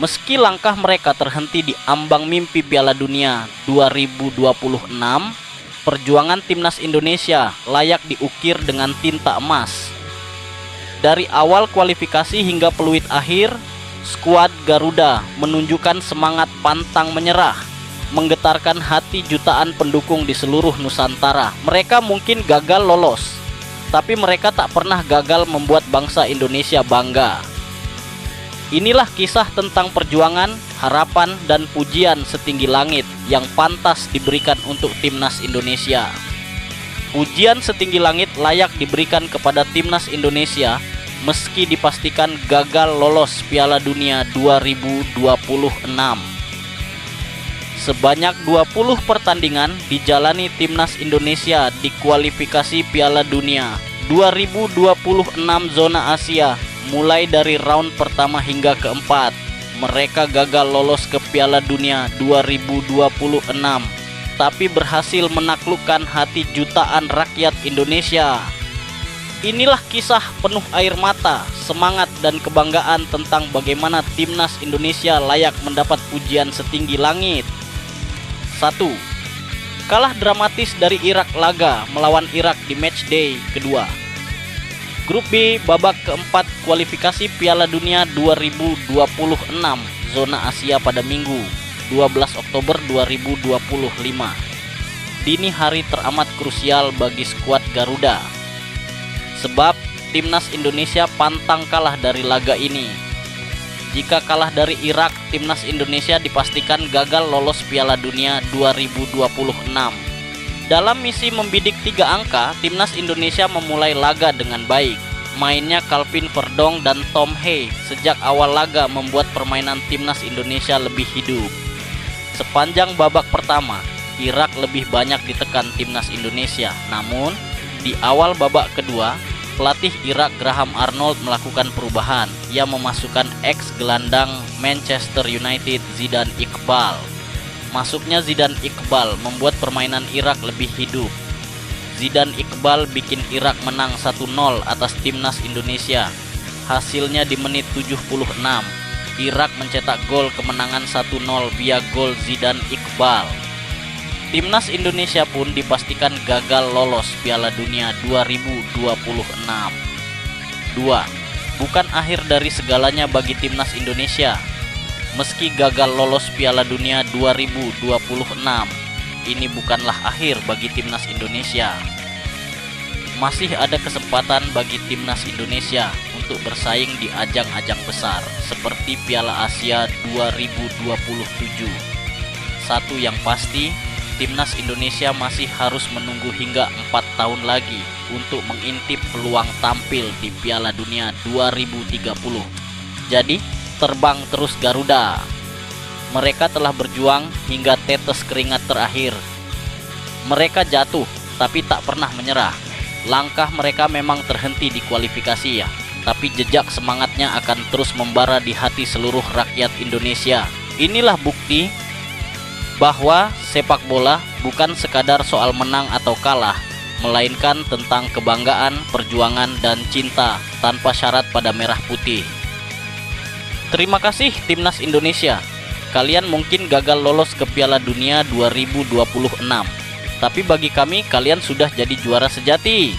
Meski langkah mereka terhenti di ambang mimpi Piala Dunia 2026, perjuangan timnas Indonesia layak diukir dengan tinta emas. Dari awal kualifikasi hingga peluit akhir, skuad Garuda menunjukkan semangat pantang menyerah, menggetarkan hati jutaan pendukung di seluruh Nusantara. Mereka mungkin gagal lolos, tapi mereka tak pernah gagal membuat bangsa Indonesia bangga. Inilah kisah tentang perjuangan, harapan, dan pujian setinggi langit yang pantas diberikan untuk timnas Indonesia. Pujian setinggi langit layak diberikan kepada timnas Indonesia meski dipastikan gagal lolos Piala Dunia 2026. Sebanyak 20 pertandingan dijalani timnas Indonesia di kualifikasi Piala Dunia 2026 zona Asia. Mulai dari round pertama hingga keempat, mereka gagal lolos ke Piala Dunia 2026, tapi berhasil menaklukkan hati jutaan rakyat Indonesia. Inilah kisah penuh air mata, semangat, dan kebanggaan tentang bagaimana timnas Indonesia layak mendapat pujian setinggi langit. 1. Kalah dramatis dari Irak laga melawan Irak di matchday kedua. Grup B babak keempat kualifikasi Piala Dunia 2026 zona Asia pada Minggu 12 Oktober 2025. Dini hari teramat krusial bagi skuad Garuda, sebab timnas Indonesia pantang kalah dari laga ini. Jika kalah dari Irak, timnas Indonesia dipastikan gagal lolos Piala Dunia 2026. Dalam misi membidik 3 angka, timnas Indonesia memulai laga dengan baik. Mainnya Calvin Verdong dan Tom Hey sejak awal laga membuat permainan timnas Indonesia lebih hidup. Sepanjang babak pertama, Irak lebih banyak ditekan timnas Indonesia. Namun, di awal babak kedua, pelatih Irak Graham Arnold melakukan perubahan. Ia memasukkan ex-gelandang Manchester United Zidane Iqbal. Masuknya Zidane Iqbal membuat permainan Irak lebih hidup. Zidane Iqbal bikin Irak menang 1-0 atas timnas Indonesia. Hasilnya di menit 76, Irak mencetak gol kemenangan 1-0 via gol Zidane Iqbal. Timnas Indonesia pun dipastikan gagal lolos Piala Dunia 2026. 2. Bukan akhir dari segalanya bagi timnas Indonesia. Meski gagal lolos Piala Dunia 2026, ini bukanlah akhir bagi timnas Indonesia. Masih ada kesempatan bagi timnas Indonesia untuk bersaing di ajang-ajang besar seperti Piala Asia 2027. Satu yang pasti, timnas Indonesia masih harus menunggu hingga 4 tahun lagi untuk mengintip peluang tampil di Piala Dunia 2030. Jadi, terbang terus Garuda. Mereka telah berjuang hingga tetes keringat terakhir. Mereka jatuh tapi tak pernah menyerah. Langkah mereka memang terhenti di kualifikasi ya, tapi jejak semangatnya akan terus membara di hati seluruh rakyat Indonesia. Inilah bukti bahwa sepak bola bukan sekadar soal menang atau kalah, melainkan tentang kebanggaan, perjuangan, dan cinta tanpa syarat pada merah putih. Terima kasih timnas Indonesia. Kalian mungkin gagal lolos ke Piala Dunia 2026, tapi bagi kami kalian sudah jadi juara sejati.